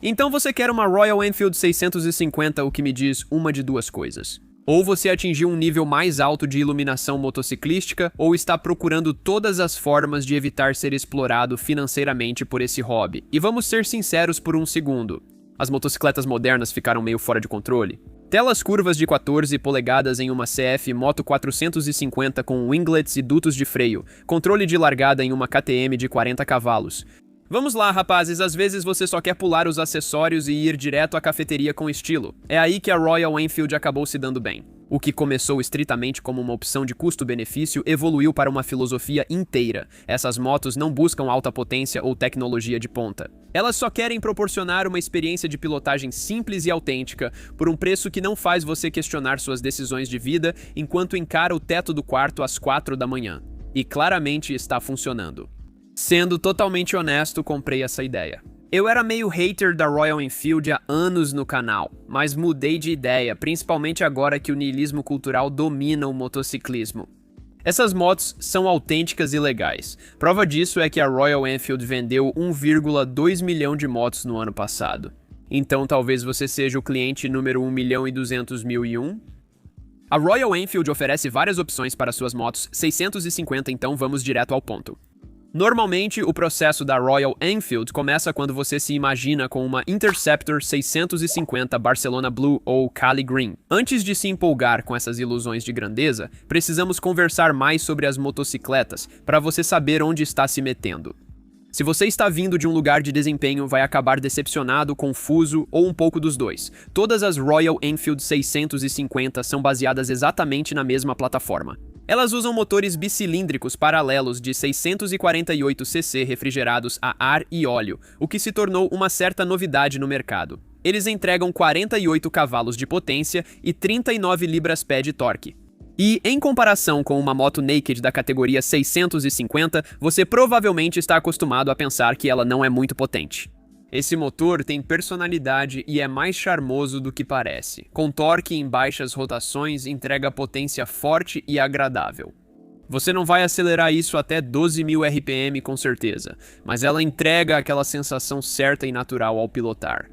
Então você quer uma Royal Enfield 650, o que me diz uma de duas coisas. Ou você atingiu um nível mais alto de iluminação motociclística, ou está procurando todas as formas de evitar ser explorado financeiramente por esse hobby. E vamos ser sinceros por um segundo. As motocicletas modernas ficaram meio fora de controle. Telas curvas de 14 polegadas em uma CF Moto 450 com winglets e dutos de freio, controle de largada em uma KTM de 40 cavalos. Vamos lá, rapazes, às vezes você só quer pular os acessórios e ir direto à cafeteria com estilo. É aí que a Royal Enfield acabou se dando bem. O que começou estritamente como uma opção de custo-benefício evoluiu para uma filosofia inteira. Essas motos não buscam alta potência ou tecnologia de ponta. Elas só querem proporcionar uma experiência de pilotagem simples e autêntica por um preço que não faz você questionar suas decisões de vida enquanto encara o teto do quarto às 4 da manhã. E claramente está funcionando. Sendo totalmente honesto, comprei essa ideia. Eu era meio hater da Royal Enfield há anos no canal, mas mudei de ideia, principalmente agora que o niilismo cultural domina o motociclismo. Essas motos são autênticas e legais. Prova disso é que a Royal Enfield vendeu 1,2 milhão de motos no ano passado. Então talvez você seja o cliente número 1.200.001? A Royal Enfield oferece várias opções para suas motos 650, então vamos direto ao ponto. Normalmente, o processo da Royal Enfield começa quando você se imagina com uma Interceptor 650 Barcelona Blue ou Cali Green. Antes de se empolgar com essas ilusões de grandeza, precisamos conversar mais sobre as motocicletas, para você saber onde está se metendo. Se você está vindo de um lugar de desempenho, vai acabar decepcionado, confuso ou um pouco dos dois. Todas as Royal Enfield 650 são baseadas exatamente na mesma plataforma. Elas usam motores bicilíndricos paralelos de 648 cc refrigerados a ar e óleo, o que se tornou uma certa novidade no mercado. Eles entregam 48 cavalos de potência e 39 libras-pé de torque. E, em comparação com uma moto naked da categoria 650, você provavelmente está acostumado a pensar que ela não é muito potente. Esse motor tem personalidade e é mais charmoso do que parece. Com torque em baixas rotações, entrega potência forte e agradável. Você não vai acelerar isso até 12.000 RPM com certeza, mas ela entrega aquela sensação certa e natural ao pilotar.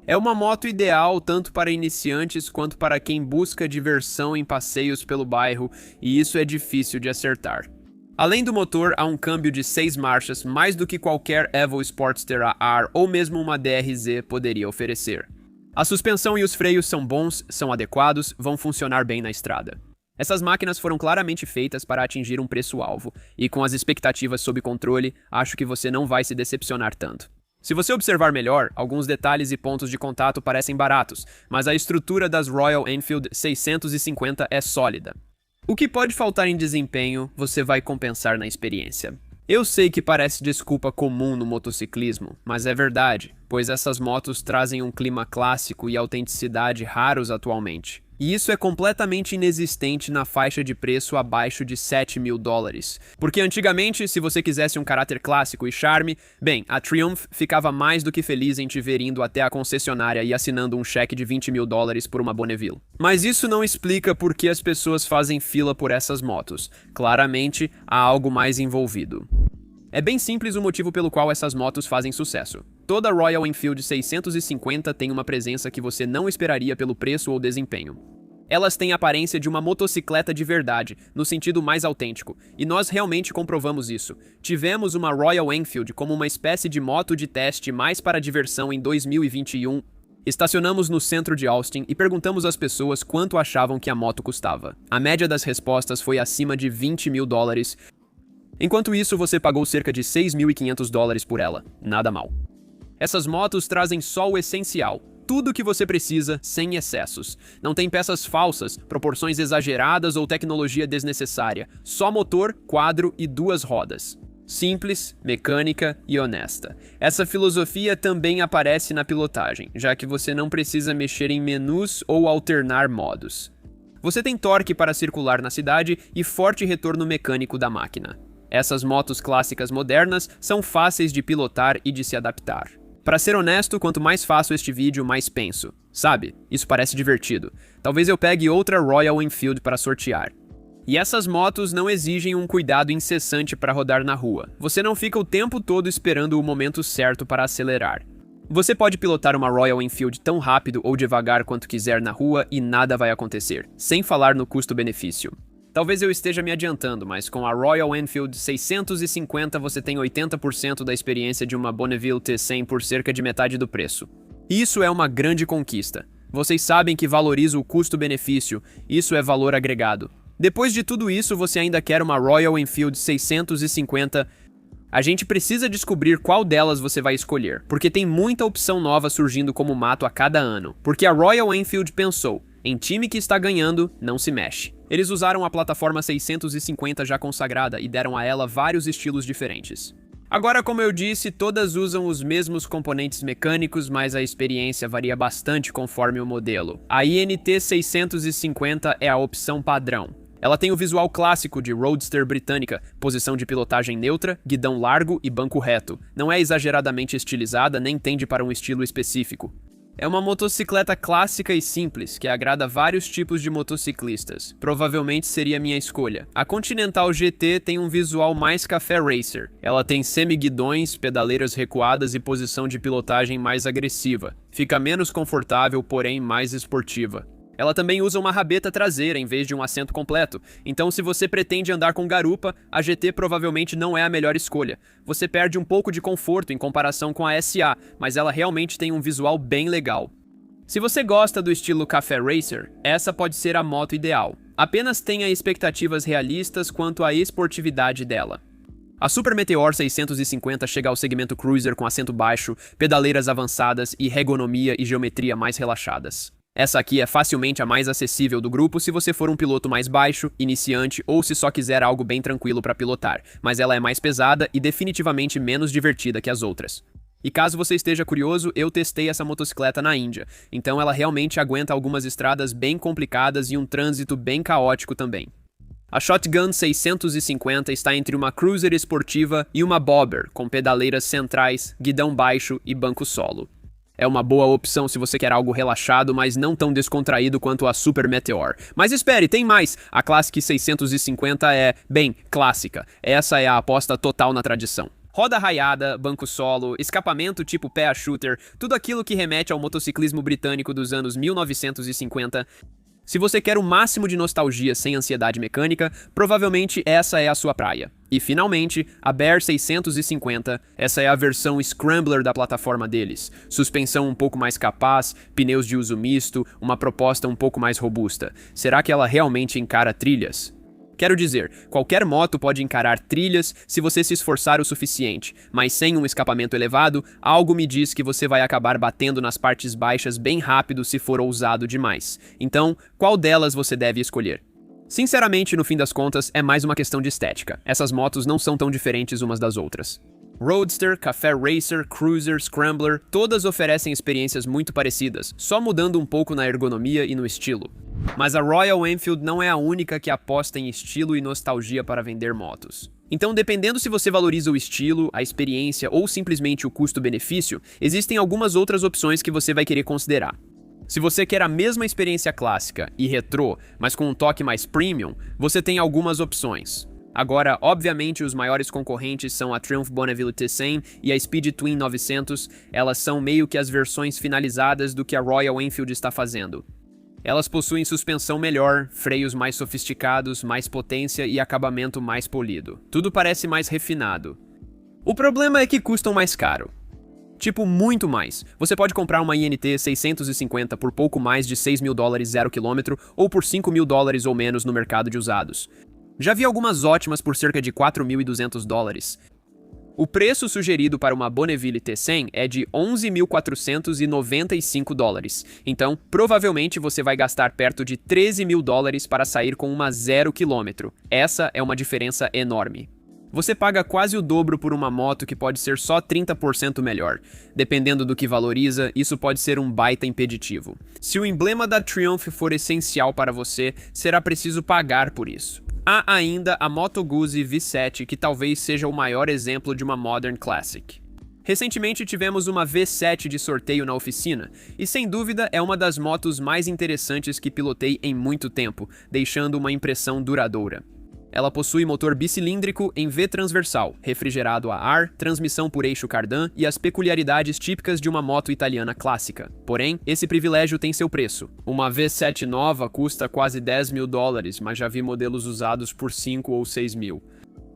É uma moto ideal tanto para iniciantes quanto para quem busca diversão em passeios pelo bairro, e isso é difícil de acertar. Além do motor, há um câmbio de 6 marchas, mais do que qualquer Evo Sportster a ar ou mesmo uma DRZ poderia oferecer. A suspensão e os freios são bons, são adequados, vão funcionar bem na estrada. Essas máquinas foram claramente feitas para atingir um preço-alvo, e com as expectativas sob controle, acho que você não vai se decepcionar tanto. Se você observar melhor, alguns detalhes e pontos de contato parecem baratos, mas a estrutura das Royal Enfield 650 é sólida. O que pode faltar em desempenho, você vai compensar na experiência. Eu sei que parece desculpa comum no motociclismo, mas é verdade, pois essas motos trazem um clima clássico e autenticidade raros atualmente. E isso é completamente inexistente na faixa de preço abaixo de $7.000. Porque antigamente, se você quisesse um caráter clássico e charme, bem, a Triumph ficava mais do que feliz em te ver indo até a concessionária e assinando um cheque de $20.000 por uma Bonneville. Mas isso não explica por que as pessoas fazem fila por essas motos. Claramente, há algo mais envolvido. É bem simples o motivo pelo qual essas motos fazem sucesso. Toda Royal Enfield 650 tem uma presença que você não esperaria pelo preço ou desempenho. Elas têm a aparência de uma motocicleta de verdade, no sentido mais autêntico, e nós realmente comprovamos isso. Tivemos uma Royal Enfield como uma espécie de moto de teste mais para diversão em 2021. Estacionamos no centro de Austin e perguntamos às pessoas quanto achavam que a moto custava. A média das respostas foi acima de $20.000. Enquanto isso, você pagou cerca de $6.500 por ela. Nada mal. Essas motos trazem só o essencial. Tudo o que você precisa, sem excessos. Não tem peças falsas, proporções exageradas ou tecnologia desnecessária. Só motor, quadro e 2 rodas. Simples, mecânica e honesta. Essa filosofia também aparece na pilotagem, já que você não precisa mexer em menus ou alternar modos. Você tem torque para circular na cidade e forte retorno mecânico da máquina. Essas motos clássicas modernas são fáceis de pilotar e de se adaptar. Para ser honesto, quanto mais faço este vídeo, mais penso. Sabe, isso parece divertido. Talvez eu pegue outra Royal Enfield para sortear. E essas motos não exigem um cuidado incessante para rodar na rua. Você não fica o tempo todo esperando o momento certo para acelerar. Você pode pilotar uma Royal Enfield tão rápido ou devagar quanto quiser na rua e nada vai acontecer, sem falar no custo-benefício. Talvez eu esteja me adiantando, mas com a Royal Enfield 650 você tem 80% da experiência de uma Bonneville T100 por cerca de metade do preço. Isso é uma grande conquista. Vocês sabem que valorizo o custo-benefício, isso é valor agregado. Depois de tudo isso, você ainda quer uma Royal Enfield 650. A gente precisa descobrir qual delas você vai escolher, porque tem muita opção nova surgindo como mato a cada ano. Porque a Royal Enfield pensou, em time que está ganhando, não se mexe. Eles usaram a plataforma 650 já consagrada e deram a ela vários estilos diferentes. Agora, como eu disse, todas usam os mesmos componentes mecânicos, mas a experiência varia bastante conforme o modelo. A INT 650 é a opção padrão. Ela tem o visual clássico de Roadster britânica, posição de pilotagem neutra, guidão largo e banco reto. Não é exageradamente estilizada nem tende para um estilo específico. É uma motocicleta clássica e simples, que agrada vários tipos de motociclistas. Provavelmente seria minha escolha. A Continental GT tem um visual mais café racer. Ela tem semi-guidões, pedaleiras recuadas e posição de pilotagem mais agressiva. Fica menos confortável, porém mais esportiva. Ela também usa uma rabeta traseira em vez de um assento completo, então se você pretende andar com garupa, a GT provavelmente não é a melhor escolha. Você perde um pouco de conforto em comparação com a SA, mas ela realmente tem um visual bem legal. Se você gosta do estilo Café Racer, essa pode ser a moto ideal. Apenas tenha expectativas realistas quanto à esportividade dela. A Super Meteor 650 chega ao segmento cruiser com assento baixo, pedaleiras avançadas e ergonomia e geometria mais relaxadas. Essa aqui é facilmente a mais acessível do grupo se você for um piloto mais baixo, iniciante ou se só quiser algo bem tranquilo para pilotar, mas ela é mais pesada e definitivamente menos divertida que as outras. E caso você esteja curioso, eu testei essa motocicleta na Índia, então ela realmente aguenta algumas estradas bem complicadas e um trânsito bem caótico também. A Shotgun 650 está entre uma cruiser esportiva e uma bobber, com pedaleiras centrais, guidão baixo e banco solo. É uma boa opção se você quer algo relaxado, mas não tão descontraído quanto a Super Meteor. Mas espere, tem mais! A Classic 650 é, bem, clássica. Essa é a aposta total na tradição. Roda raiada, banco solo, escapamento tipo pé a shooter, tudo aquilo que remete ao motociclismo britânico dos anos 1950. Se você quer o máximo de nostalgia sem ansiedade mecânica, provavelmente essa é a sua praia. E finalmente, a Bear 650, essa é a versão Scrambler da plataforma deles. Suspensão um pouco mais capaz, pneus de uso misto, uma proposta um pouco mais robusta. Será que ela realmente encara trilhas? Quero dizer, qualquer moto pode encarar trilhas se você se esforçar o suficiente, mas sem um escapamento elevado, algo me diz que você vai acabar batendo nas partes baixas bem rápido se for ousado demais. Então, qual delas você deve escolher? Sinceramente, no fim das contas, é mais uma questão de estética. Essas motos não são tão diferentes umas das outras. Roadster, Café Racer, Cruiser, Scrambler, todas oferecem experiências muito parecidas, só mudando um pouco na ergonomia e no estilo. Mas a Royal Enfield não é a única que aposta em estilo e nostalgia para vender motos. Então, dependendo se você valoriza o estilo, a experiência ou simplesmente o custo-benefício, existem algumas outras opções que você vai querer considerar. Se você quer a mesma experiência clássica e retrô, mas com um toque mais premium, você tem algumas opções. Agora, obviamente, os maiores concorrentes são a Triumph Bonneville T100 e a Speed Twin 900, elas são meio que as versões finalizadas do que a Royal Enfield está fazendo. Elas possuem suspensão melhor, freios mais sofisticados, mais potência e acabamento mais polido. Tudo parece mais refinado. O problema é que custam mais caro. Tipo, muito mais. Você pode comprar uma INT 650 por pouco mais de $6.000 0 km ou por $5.000 ou menos no mercado de usados. Já vi algumas ótimas por cerca de $4.200. O preço sugerido para uma Bonneville T100 é de $11.495. Então, provavelmente você vai gastar perto de $13.000 para sair com uma 0 km. Essa é uma diferença enorme. Você paga quase o dobro por uma moto que pode ser só 30% melhor. Dependendo do que valoriza, isso pode ser um baita impeditivo. Se o emblema da Triumph for essencial para você, será preciso pagar por isso. Há ainda a Moto Guzzi V7, que talvez seja o maior exemplo de uma Modern Classic. Recentemente tivemos uma V7 de sorteio na oficina, e sem dúvida é uma das motos mais interessantes que pilotei em muito tempo, deixando uma impressão duradoura. Ela possui motor bicilíndrico em V transversal, refrigerado a ar, transmissão por eixo cardan e as peculiaridades típicas de uma moto italiana clássica. Porém, esse privilégio tem seu preço. Uma V7 nova custa quase $10.000, mas já vi modelos usados por 5 ou 6 mil.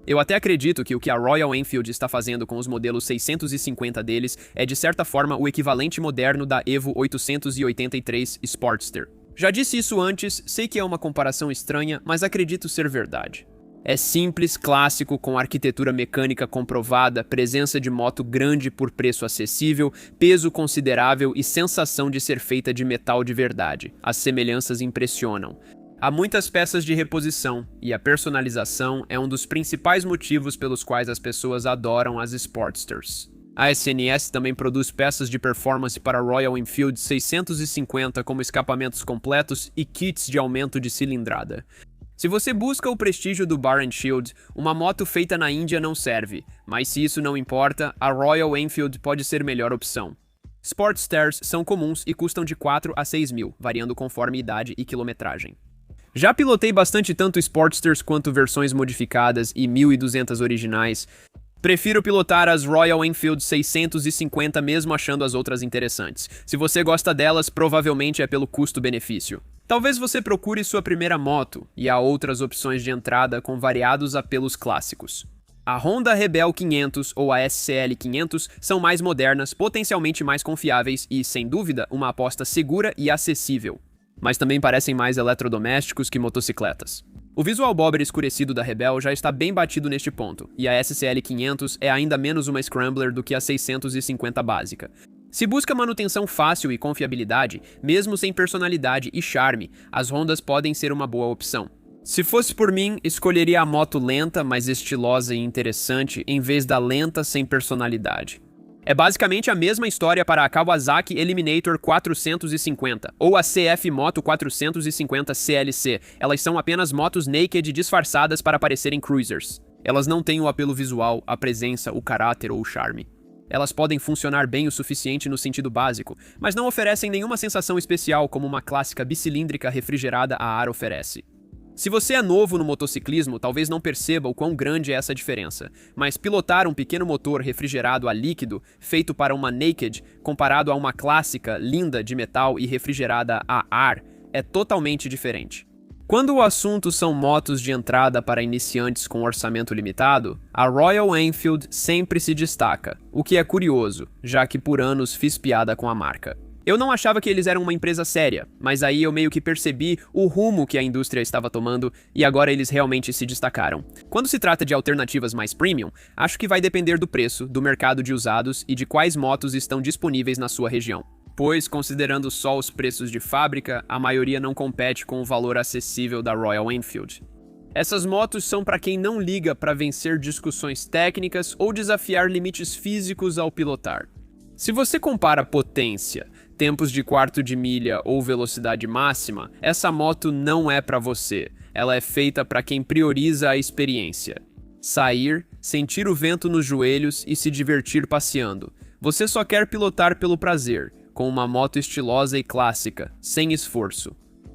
Eu até acredito que o que a Royal Enfield está fazendo com os modelos 650 deles é de certa forma o equivalente moderno da Evo 883 Sportster. Já disse isso antes, sei que é uma comparação estranha, mas acredito ser verdade. É simples, clássico, com arquitetura mecânica comprovada, presença de moto grande por preço acessível, peso considerável e sensação de ser feita de metal de verdade. As semelhanças impressionam. Há muitas peças de reposição, e a personalização é um dos principais motivos pelos quais as pessoas adoram as Sportsters. A SNS também produz peças de performance para a Royal Enfield 650 como escapamentos completos e kits de aumento de cilindrada. Se você busca o prestígio do Bar & Shield, uma moto feita na Índia não serve, mas se isso não importa, a Royal Enfield pode ser melhor opção. Sportsters são comuns e custam de 4 a 6 mil, variando conforme idade e quilometragem. Já pilotei bastante tanto Sportsters quanto versões modificadas e 1200 originais. Prefiro pilotar as Royal Enfield 650 mesmo achando as outras interessantes. Se você gosta delas, provavelmente é pelo custo-benefício. Talvez você procure sua primeira moto, e há outras opções de entrada com variados apelos clássicos. A Honda Rebel 500 ou a SCL 500 são mais modernas, potencialmente mais confiáveis e, sem dúvida, uma aposta segura e acessível. Mas também parecem mais eletrodomésticos que motocicletas. O visual bobber escurecido da Rebel já está bem batido neste ponto, e a SCL 500 é ainda menos uma Scrambler do que a 650 básica. Se busca manutenção fácil e confiabilidade, mesmo sem personalidade e charme, as Hondas podem ser uma boa opção. Se fosse por mim, escolheria a moto lenta, mas estilosa e interessante, em vez da lenta sem personalidade. É basicamente a mesma história para a Kawasaki Eliminator 450 ou a CF Moto 450 CLC. Elas são apenas motos naked disfarçadas para parecerem cruisers. Elas não têm o apelo visual, a presença, o caráter ou o charme. Elas podem funcionar bem o suficiente no sentido básico, mas não oferecem nenhuma sensação especial como uma clássica bicilíndrica refrigerada a ar oferece. Se você é novo no motociclismo, talvez não perceba o quão grande é essa diferença, mas pilotar um pequeno motor refrigerado a líquido, feito para uma naked, comparado a uma clássica, linda, de metal e refrigerada a ar, é totalmente diferente. Quando o assunto são motos de entrada para iniciantes com orçamento limitado, a Royal Enfield sempre se destaca, o que é curioso, já que por anos fiz piada com a marca. Eu não achava que eles eram uma empresa séria, mas aí eu meio que percebi o rumo que a indústria estava tomando e agora eles realmente se destacaram. Quando se trata de alternativas mais premium, acho que vai depender do preço, do mercado de usados e de quais motos estão disponíveis na sua região. Pois, considerando só os preços de fábrica, a maioria não compete com o valor acessível da Royal Enfield. Essas motos são para quem não liga para vencer discussões técnicas ou desafiar limites físicos ao pilotar. Se você compara potência, tempos de quarto de milha ou velocidade máxima, essa moto não é para você. Ela é feita para quem prioriza a experiência. Sair, sentir o vento nos joelhos e se divertir passeando. Você só quer pilotar pelo prazer, com uma moto estilosa e clássica, sem esforço.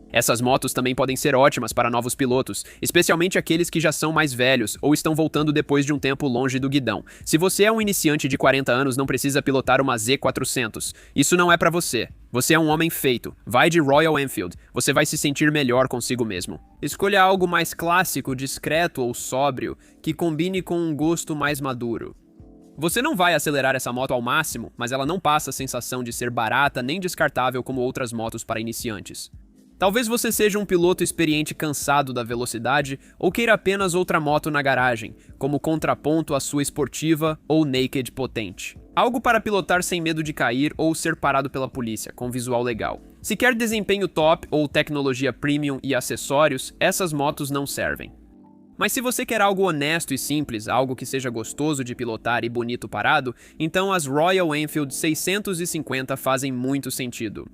Essas motos também podem ser ótimas para novos pilotos, especialmente aqueles que já são mais velhos ou estão voltando depois de um tempo longe do guidão. Se você é um iniciante de 40 anos, não precisa pilotar uma Z400. Isso não é para você. Você é um homem feito. Vai de Royal Enfield. Você vai se sentir melhor consigo mesmo. Escolha algo mais clássico, discreto ou sóbrio, que combine com um gosto mais maduro. Você não vai acelerar essa moto ao máximo, mas ela não passa a sensação de ser barata nem descartável como outras motos para iniciantes. Talvez você seja um piloto experiente cansado da velocidade ou queira apenas outra moto na garagem, como contraponto à sua esportiva ou naked potente. Algo para pilotar sem medo de cair ou ser parado pela polícia, com visual legal. Se quer desempenho top ou tecnologia premium e acessórios, essas motos não servem. Mas se você quer algo honesto e simples, algo que seja gostoso de pilotar e bonito parado, então as Royal Enfield 650 fazem muito sentido.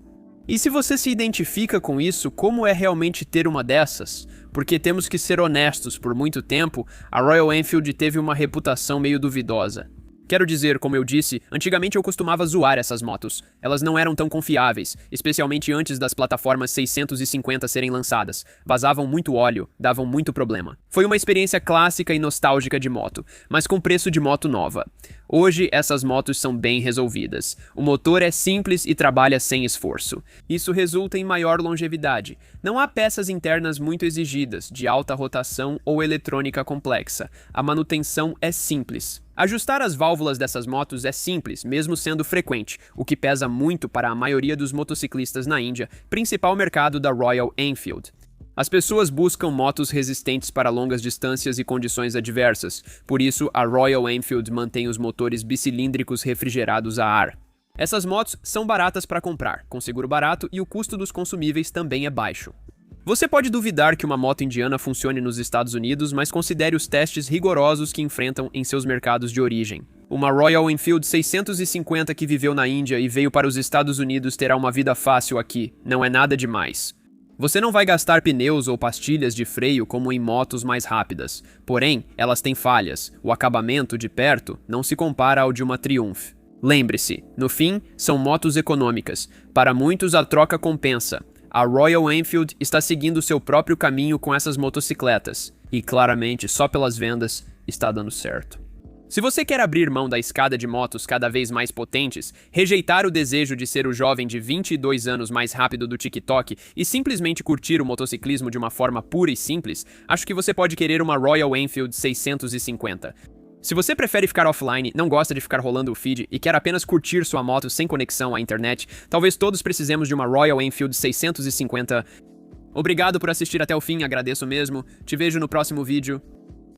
E se você se identifica com isso, como é realmente ter uma dessas? Porque temos que ser honestos, por muito tempo, a Royal Enfield teve uma reputação meio duvidosa. Quero dizer, como eu disse, antigamente eu costumava zoar essas motos. Elas não eram tão confiáveis, especialmente antes das plataformas 650 serem lançadas. Vazavam muito óleo, davam muito problema. Foi uma experiência clássica e nostálgica de moto, mas com preço de moto nova. Hoje, essas motos são bem resolvidas. O motor é simples e trabalha sem esforço. Isso resulta em maior longevidade. Não há peças internas muito exigidas, de alta rotação ou eletrônica complexa. A manutenção é simples. Ajustar as válvulas dessas motos é simples, mesmo sendo frequente, o que pesa muito para a maioria dos motociclistas na Índia, principal mercado da Royal Enfield. As pessoas buscam motos resistentes para longas distâncias e condições adversas, por isso a Royal Enfield mantém os motores bicilíndricos refrigerados a ar. Essas motos são baratas para comprar, com seguro barato e o custo dos consumíveis também é baixo. Você pode duvidar que uma moto indiana funcione nos Estados Unidos, mas considere os testes rigorosos que enfrentam em seus mercados de origem. Uma Royal Enfield 650 que viveu na Índia e veio para os Estados Unidos terá uma vida fácil aqui, não é nada demais. Você não vai gastar pneus ou pastilhas de freio como em motos mais rápidas, porém, elas têm falhas. O acabamento, de perto, não se compara ao de uma Triumph. Lembre-se, no fim, são motos econômicas. Para muitos, a troca compensa. A Royal Enfield está seguindo seu próprio caminho com essas motocicletas, e claramente, só pelas vendas, está dando certo. Se você quer abrir mão da escada de motos cada vez mais potentes, rejeitar o desejo de ser o jovem de 22 anos mais rápido do TikTok e simplesmente curtir o motociclismo de uma forma pura e simples, acho que você pode querer uma Royal Enfield 650. Se você prefere ficar offline, não gosta de ficar rolando o feed e quer apenas curtir sua moto sem conexão à internet, talvez todos precisemos de uma Royal Enfield 650. Obrigado por assistir até o fim, agradeço mesmo. Te vejo no próximo vídeo.